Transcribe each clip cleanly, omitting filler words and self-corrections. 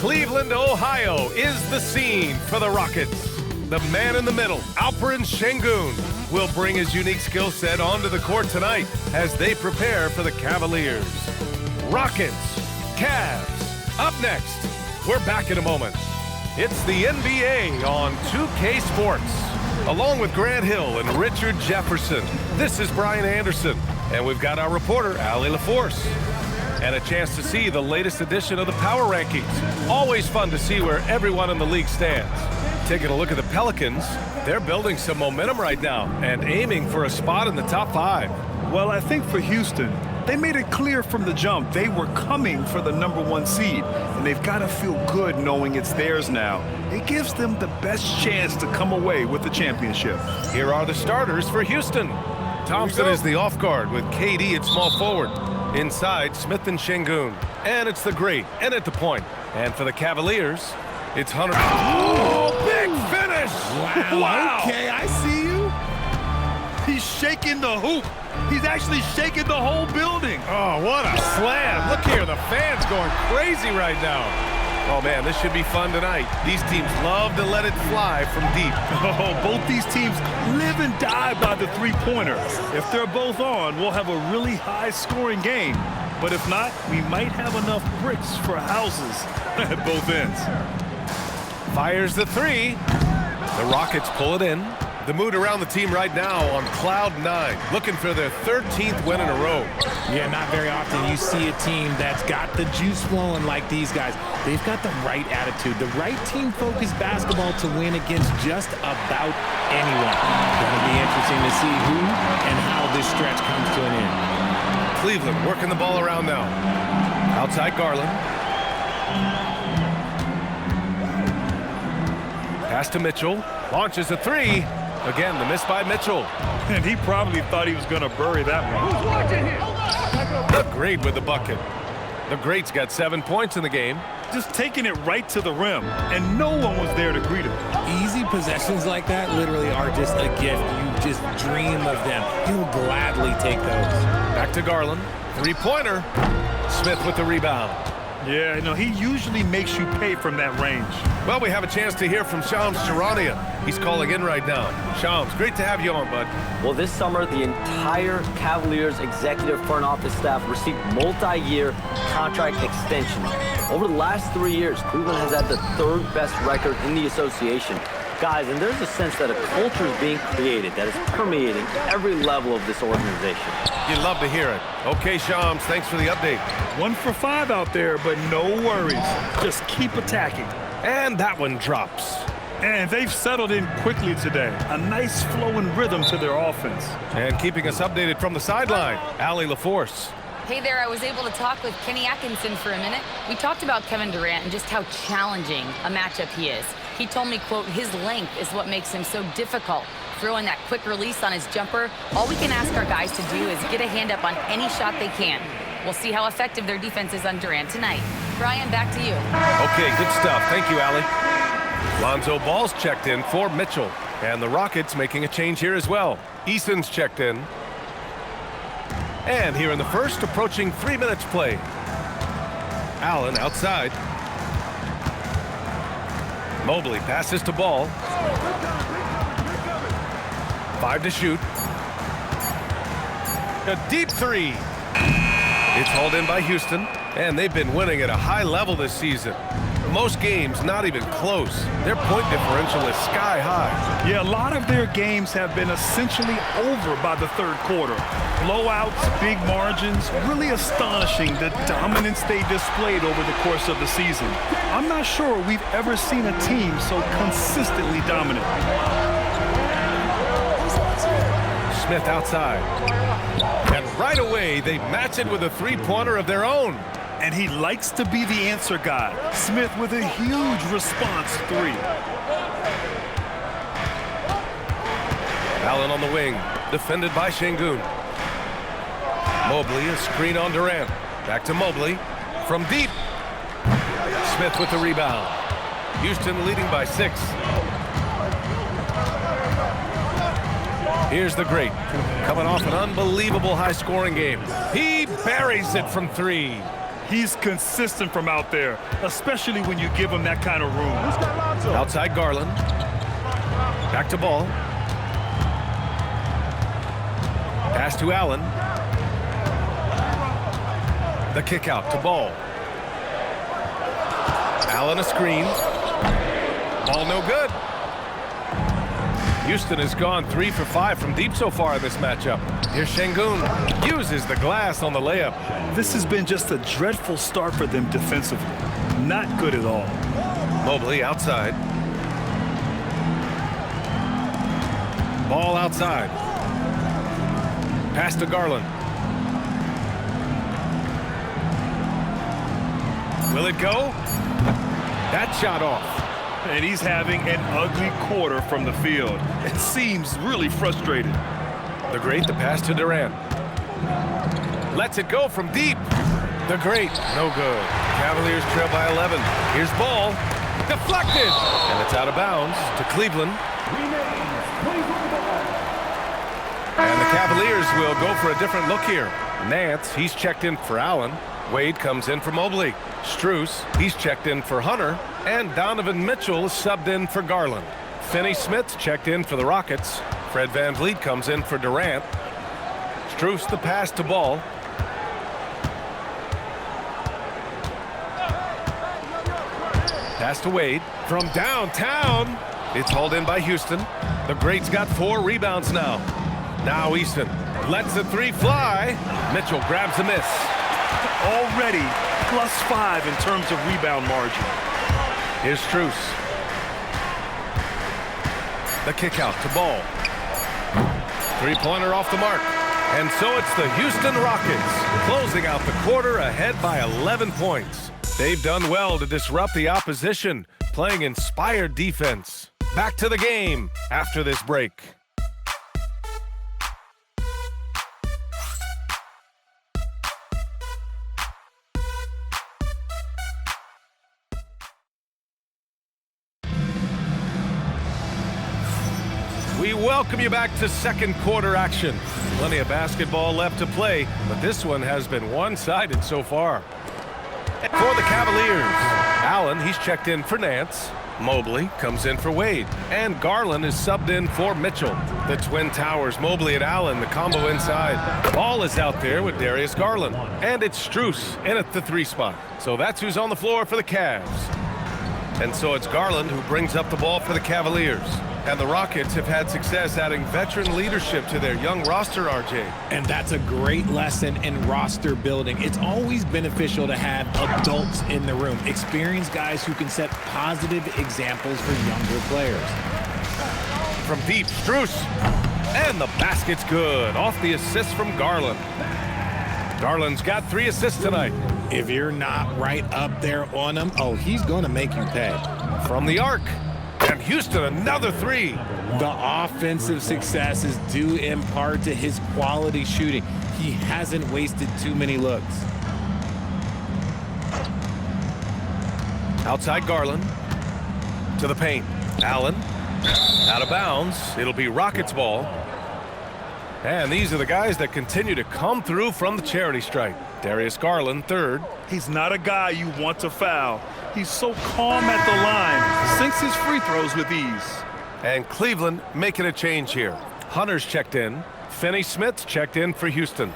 Cleveland, Ohio is the scene for the Rockets. The man in the middle, Alperen Şengün, will bring his unique skill set onto the court tonight as they prepare for the Cavaliers. Rockets, Cavs, up next. We're back in a moment. It's the NBA on 2K Sports. Along with Grant Hill and Richard Jefferson, this is Brian Anderson, and we've got our reporter, Allie LaForce. And a chance to see the latest edition of the Power Rankings. Always fun to see where everyone in the league stands. Taking a look at the Pelicans, they're building some momentum right now and aiming for a spot in the top 5. Well, I think for Houston, they made it clear from the jump they were coming for the #1 seed, and they've got to feel good knowing it's theirs now. It gives them the best chance to come away with the championship. Here are the starters for Houston. Thompson is the off guard with KD at small forward. Inside, Smith and Şengün. And it's the great, and at the point. And for the Cavaliers, it's Hunter. Oh, big finish! Wow. Okay, I see you. He's shaking the hoop. He's actually shaking the whole building. Oh, what a slam. Look here, the fans going crazy right now. Oh, man, this should be fun tonight. These teams love to let it fly from deep. Oh, both these teams live and die by the three-pointer. If they're both on, we'll have a really high-scoring game. But if not, we might have enough bricks for houses at both ends. Fires the three. The Rockets pull it in. The mood around the team right now on cloud 9, looking for their 13th win in a row. Yeah, not very often you see a team that's got the juice flowing like these guys. They've got the right attitude, the right team-focused basketball to win against just about anyone. Going to be interesting to see who and how this stretch comes to an end. Cleveland working the ball around now. Outside Garland. Pass to Mitchell. Launches a three. Again, the miss by Mitchell. And he probably thought he was going to bury that one. The great with the bucket. The great's got 7 points in the game. Just taking it right to the rim, and no one was there to greet him. Easy possessions like that literally are just a gift. You just dream of them. He'll gladly take those. Back to Garland. Three-pointer. Smith with the rebound. Yeah, you know, he usually makes you pay from that range. Well, we have a chance to hear from Shams Charania. He's calling in right now. Shams, great to have you on, bud. Well, this summer, the entire Cavaliers executive front office staff received multi-year contract extensions. Over the last 3 years, Cleveland has had the 3rd best record in the association. Guys, and there's a sense that a culture is being created that is permeating every level of this organization. You'd love to hear it. Okay, Shams, thanks for the update. 1 for 5 out there, but no worries. Just keep attacking. And that one drops. And they've settled in quickly today. A nice flowing rhythm to their offense. And keeping us updated from the sideline, Allie LaForce. Hey there, I was able to talk with Kenny Atkinson for a minute. We talked about Kevin Durant and just how challenging a matchup he is. He told me, quote, his length is what makes him so difficult. Throwing that quick release on his jumper, all we can ask our guys to do is get a hand up on any shot they can. We'll see how effective their defense is on Durant tonight. Brian, back to you. Okay, good stuff. Thank you, Allie. Lonzo Ball's checked in for Mitchell. And the Rockets making a change here as well. Eason's checked in. And here in the first, approaching 3 minutes play. Allen outside. Mobley passes to Ball. 5 to shoot. A deep three. It's hauled in by Houston, and they've been winning at a high level this season. Most games not even close. Their point differential is sky high. Yeah, a lot of their games have been essentially over by the 3rd quarter. Blowouts, big margins, really astonishing the dominance they displayed over the course of the season. I'm not sure we've ever seen a team so consistently dominant. Smith outside. And right away, they match it with a three-pointer of their own. And he likes to be the answer guy. Smith with a huge response three. Allen on the wing, defended by Şengün. Mobley, a screen on Durant. Back to Mobley. From deep. Smith with the rebound. Houston leading by 6. Here's the great, coming off an unbelievable high-scoring game. He buries it from 3. He's consistent from out there, especially when you give him that kind of room. Outside Garland. Back to Ball. Pass to Allen. The kick out to Ball. Allen a screen. Ball no good. Houston has gone 3 for 5 from deep so far in this matchup. Here's Şengün. Uses the glass on the layup. This has been just a dreadful start for them defensively. Not good at all. Mobley outside. Ball outside. Pass to Garland. Will it go? That shot off. And he's having an ugly quarter from the field. It seems really frustrated. The Great, the pass to Durant. Lets it go from deep. The Great, no good. Cavaliers trail by 11. Here's Ball. Deflected. And it's out of bounds to Cleveland. And the Cavaliers will go for a different look here. Nance, he's checked in for Allen. Wade comes in for Mobley. Strus, he's checked in for Hunter. And Donovan Mitchell is subbed in for Garland. Finney-Smith's checked in for the Rockets. Fred VanVleet comes in for Durant. Strus the pass to Ball. Pass to Wade from downtown. It's hauled in by Houston. The Great's got 4 rebounds now. Now Easton lets the 3 fly. Mitchell grabs a miss. Already +5 in terms of rebound margin. Here's Strus. The kick out to Ball. 3-pointer off the mark. And so it's the Houston Rockets closing out the quarter ahead by 11 points. They've done well to disrupt the opposition, playing inspired defense. Back to the game after this break. We welcome you back to second quarter action. Plenty of basketball left to play, but this one has been one-sided so far. For the Cavaliers, Allen, he's checked in for Nance. Mobley comes in for Wade. And Garland is subbed in for Mitchell. The Twin Towers, Mobley and Allen, the combo inside. Ball is out there with Darius Garland. And it's Strus in at the 3 spot. So that's who's on the floor for the Cavs. And so it's Garland who brings up the ball for the Cavaliers. And the Rockets have had success adding veteran leadership to their young roster, RJ. And that's a great lesson in roster building. It's always beneficial to have adults in the room, experienced guys who can set positive examples for younger players. From deep, Strus. And the basket's good. Off the assist from Garland. Garland's got 3 assists tonight. If you're not right up there on him, oh, he's going to make you pay. From the arc. And Houston, another 3. The offensive success is due in part to his quality shooting. He hasn't wasted too many looks. Outside Garland. To the paint. Allen. Out of bounds. It'll be Rockets ball. And these are the guys that continue to come through from the charity stripe. Darius Garland, 3rd. He's not a guy you want to foul. He's so calm at the line, sinks his free throws with ease. And Cleveland making a change here. Hunter's checked in. Finney-Smith's checked in for Houston.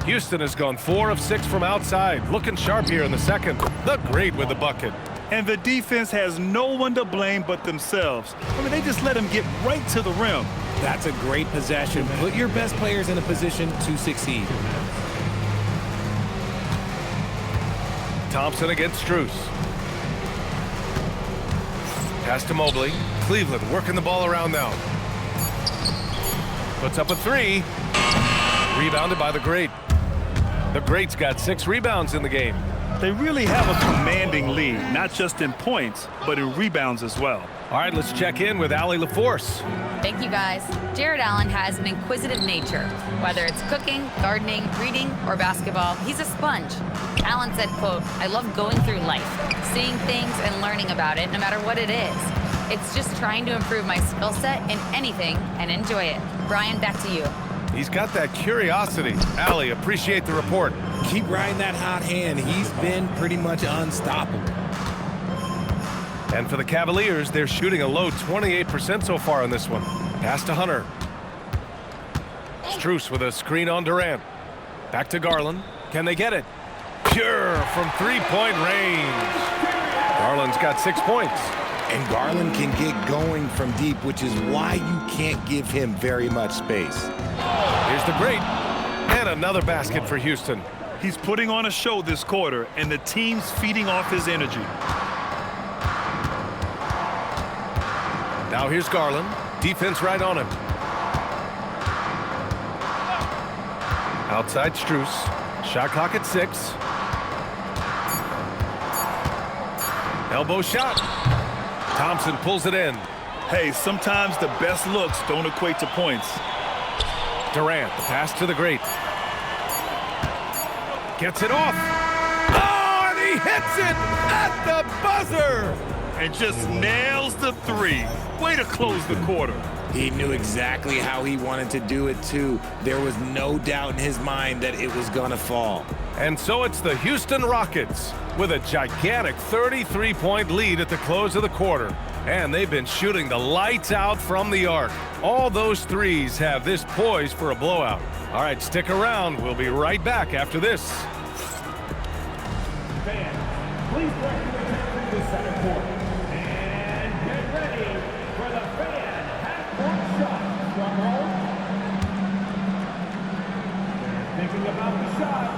Houston has gone 4 of 6 from outside. Looking sharp here in the second. The Great with the bucket. And the defense has no one to blame but themselves. I mean, they just let him get right to the rim. That's a great possession. Put your best players in a position to succeed. Thompson against Strus. Pass to Mobley. Cleveland working the ball around now. Puts up a 3. Rebounded by the Great. The Great's got 6 rebounds in the game. They really have a commanding lead, not just in points, but in rebounds as well. All right, let's check in with Allie LaForce. Thank you, guys. Jared Allen has an inquisitive nature. Whether it's cooking, gardening, reading, or basketball, he's a sponge. Allen said, quote, "I love going through life, seeing things and learning about it, no matter what it is. It's just trying to improve my skill set in anything and enjoy it." Brian, back to you. He's got that curiosity. Allie, appreciate the report. Keep riding that hot hand. He's been pretty much unstoppable. And for the Cavaliers, they're shooting a low 28% so far on this one. Pass to Hunter. Strus with a screen on Durant. Back to Garland. Can they get it? Pure from three-point range. Garland's got 6 points. And Garland can get going from deep, which is why you can't give him very much space. Here's the great. And another basket for Houston. He's putting on a show this quarter, and the team's feeding off his energy. Now here's Garland. Defense right on him. Outside Strus. Shot clock at 6. Elbow shot. Thompson pulls it in. Hey, sometimes the best looks don't equate to points. Durant, the pass to the great. Gets it off. Oh, and he hits it at the buzzer. And just nails the three. Way to close the quarter. He knew exactly how he wanted to do it, too. There was no doubt in his mind that it was going to fall. And so it's the Houston Rockets with a gigantic 33-point lead at the close of the quarter. And they've been shooting the lights out from the arc. All those threes have this poised for a blowout. All right, stick around. We'll be right back after this. Fans, please direct your attention to the center court. And get ready for the fan half-court shot. Drum roll. They're thinking about the shot.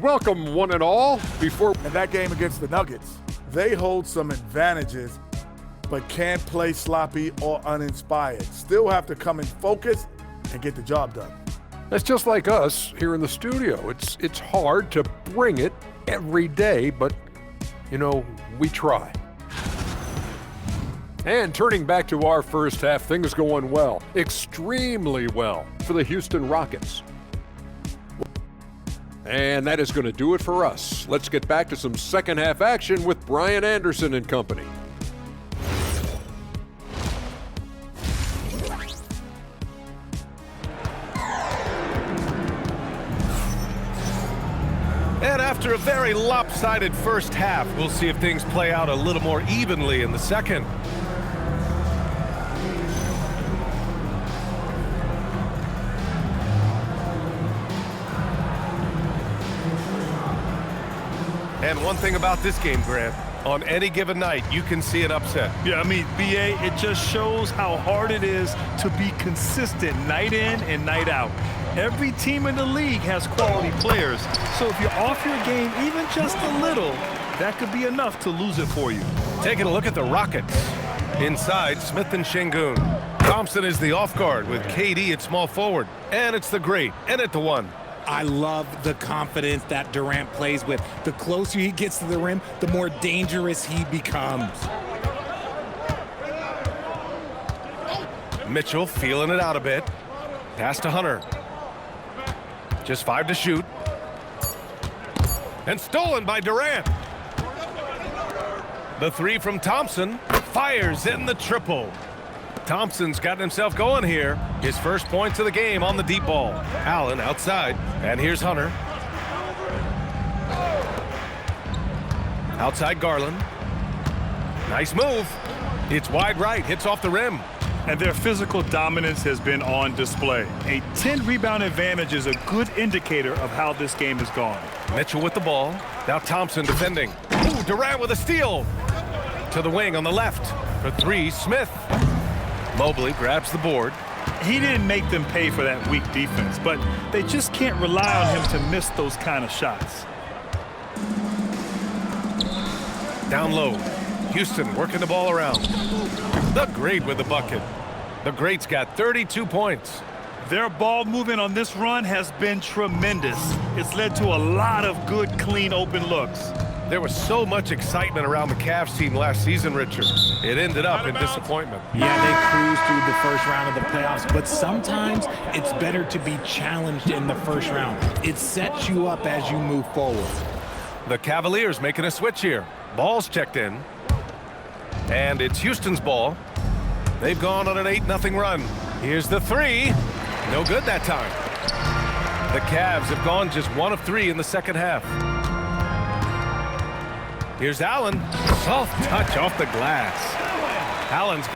Welcome, one and all. Before in that game against the Nuggets, they hold some advantages, but can't play sloppy or uninspired. Still have to come in focused and get the job done. that's just like us here in the studio. It's hard to bring it every day, but you know, we try. And turning back to our first half, things going well, extremely well for the Houston Rockets. And that is going to do it for us. Let's get back to some second half action with Brian Anderson and company. And after a very lopsided first half, we'll see if things play out a little more evenly in the second. And one thing about this game, Grant, on any given night, you can see an upset. Yeah, I mean, BA, it just shows how hard it is to be consistent night in and night out. Every team in the league has quality players, so if you're off your game even just a little, that could be enough to lose it for you. Taking a look at the Rockets. Inside, Smith and Şengün. Thompson is the off guard with KD at small forward. And it's the great, and at the one. I love the confidence that Durant plays with. The closer he gets to the rim, the more dangerous he becomes. Mitchell feeling it out a bit. Pass to Hunter. Just 5 to shoot. And stolen by Durant. The three from Thompson fires in the triple. Thompson's gotten himself going here. His first points of the game on the deep ball. Allen outside, and here's Hunter. Outside Garland. Nice move. It's wide right, hits off the rim. And their physical dominance has been on display. A 10-rebound advantage is a good indicator of how this game has gone. Mitchell with the ball. Now Thompson defending. Ooh, Durant with a steal. To the wing on the left. For three, Smith. Mobley grabs the board. He didn't make them pay for that weak defense, but they just can't rely on him to miss those kind of shots. Down low. Houston working the ball around. The great with the bucket. The great's got 32 points. Their ball movement on this run has been tremendous. It's led to a lot of good, clean, open looks. There was so much excitement around the Cavs team last season, Richard. It ended up in disappointment. Yeah, they cruised through the first round of the playoffs, but sometimes it's better to be challenged in the first round. It sets you up as you move forward. The Cavaliers making a switch here. Ball's checked in. And it's Houston's ball. They've gone on an 8-0 run. Here's the three. No good that time. The Cavs have gone just 1 of 3 in the second half. Here's Allen. Soft touch off the glass. Allen's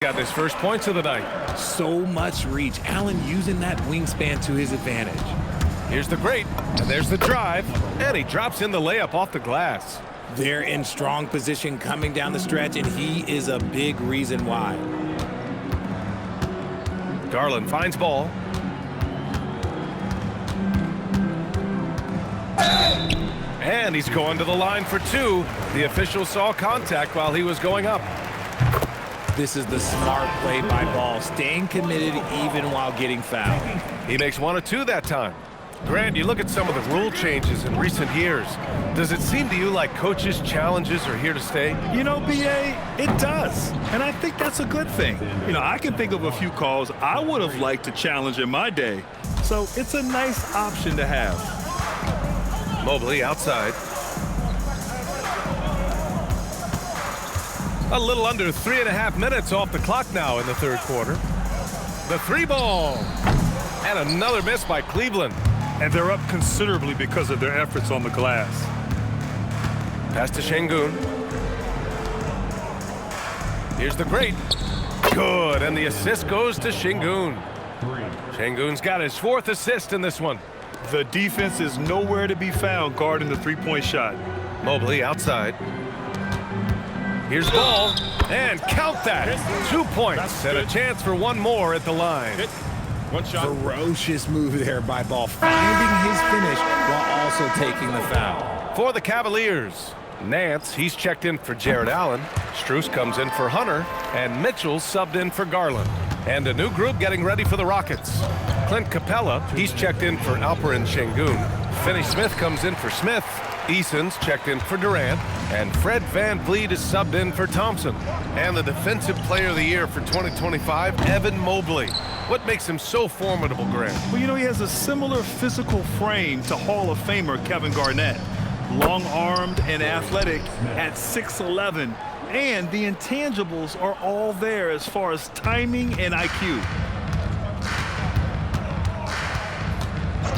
got his first points of the night. So much reach. Allen using that wingspan to his advantage. Here's the great, and there's the drive, and he drops in the layup off the glass. They're in strong position coming down the stretch, and he is a big reason why. Garland finds ball. And he's going to the line for 2. The official saw contact while he was going up. This is the smart play by Ball, staying committed even while getting fouled. He makes 1 of 2 that time. Grant, you look at some of the rule changes in recent years. Does it seem to you like coaches' challenges are here to stay? You know, BA, it does. And I think that's a good thing. You know, I can think of a few calls I would have liked to challenge in my day. So it's a nice option to have. Mobley outside. A little under 3.5 minutes off the clock now in the third quarter. The 3 ball. And another miss by Cleveland. And they're up considerably because of their efforts on the glass. Pass to Şengün. Here's the great. Good, and the assist goes to Şengün. Şengün's got his 4th assist in this one. The defense is nowhere to be found guarding the 3-point shot. Mobley outside. Here's Ball, and count that. 2 points and a chance for 1 more at the line. One shot. Ferocious move there by Ball, finding his finish while also taking the foul. For the Cavaliers, Nance, he's checked in for Jared Allen. Strus comes in for Hunter, and Mitchell subbed in for Garland. And a new group getting ready for the Rockets. Clint Capella, he's checked in for Alperen Şengün. Finney Smith comes in for Smith. Eason's checked in for Durant, and Fred VanVleet is subbed in for Thompson. And the Defensive Player of the Year for 2025, Evan Mobley. What makes him so formidable, Grant? Well, you know, he has a similar physical frame to Hall of Famer Kevin Garnett. Long-armed and athletic at 6'11", and the intangibles are all there as far as timing and IQ.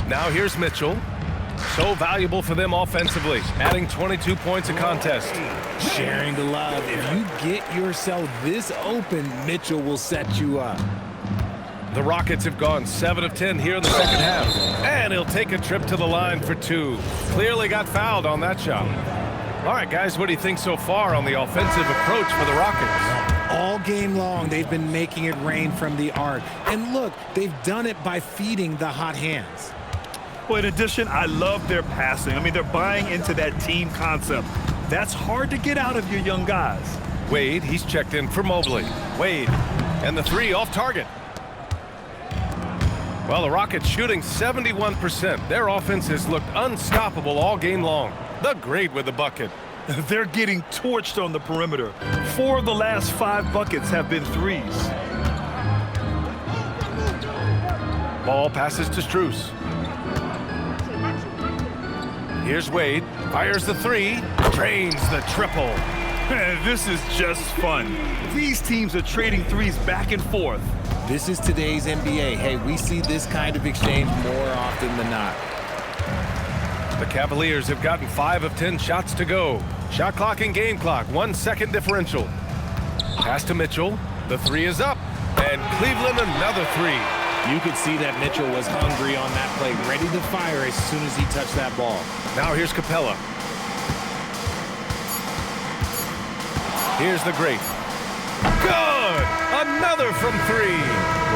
Now here's Mitchell. So valuable for them offensively, adding 22 points a contest. Sharing the love. If you get yourself this open, Mitchell will set you up. The Rockets have gone 7 of 10 here in the second half. And he'll take a trip to the line for 2. Clearly got fouled on that shot. All right, guys, what do you think so far on the offensive approach for the Rockets? All game long, they've been making it rain from the arc. And look, they've done it by feeding the hot hands. Well, in addition, I love their passing. I mean, they're buying into that team concept. That's hard to get out of your young guys. Wade, he's checked in for Mobley. Wade, and the 3 off target. Well, the Rockets shooting 71%. Their offense has looked unstoppable all game long. The great with the bucket. They're getting torched on the perimeter. 4 of the last 5 buckets have been threes. Ball passes to Strus. Here's Wade, fires the 3, drains the triple. This is just fun. These teams are trading threes back and forth. This is today's NBA. Hey, we see this kind of exchange more often than not. The Cavaliers have gotten 5 of 10 shots to go. Shot clock and game clock, 1 second differential. Pass to Mitchell, the 3 is up, and Cleveland another 3. You could see that Mitchell was hungry on that play, ready to fire as soon as he touched that ball. Now here's Capella. Here's the great. Good! Another from 3.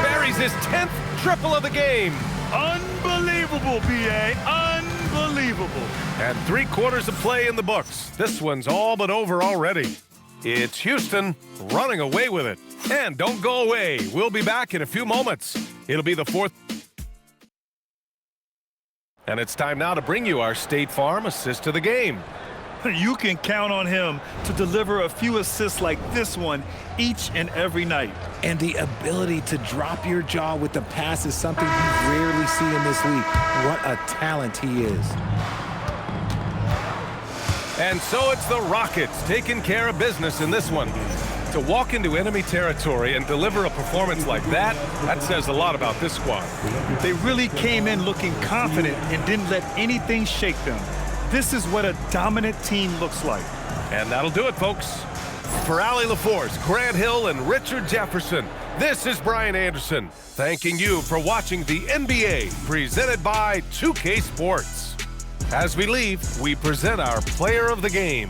Buries his 10th triple of the game. Unbelievable, BA. Unbelievable. And 3 quarters of play in the books. This one's all but over already. It's Houston running away with it. And don't go away. We'll be back in a few moments. It'll be the fourth. And it's time now to bring you our State Farm assist of the game. You can count on him to deliver a few assists like this one each and every night. And the ability to drop your jaw with the pass is something you rarely see in this league. What a talent he is. And so it's the Rockets taking care of business in this one. To walk into enemy territory and deliver a performance like that, that says a lot about this squad. They really came in looking confident and didn't let anything shake them. This is what a dominant team looks like. And that'll do it, folks. For Allie LaForce, Grant Hill, and Richard Jefferson, this is Brian Anderson, thanking you for watching the NBA, presented by 2K Sports. As we leave, we present our player of the game.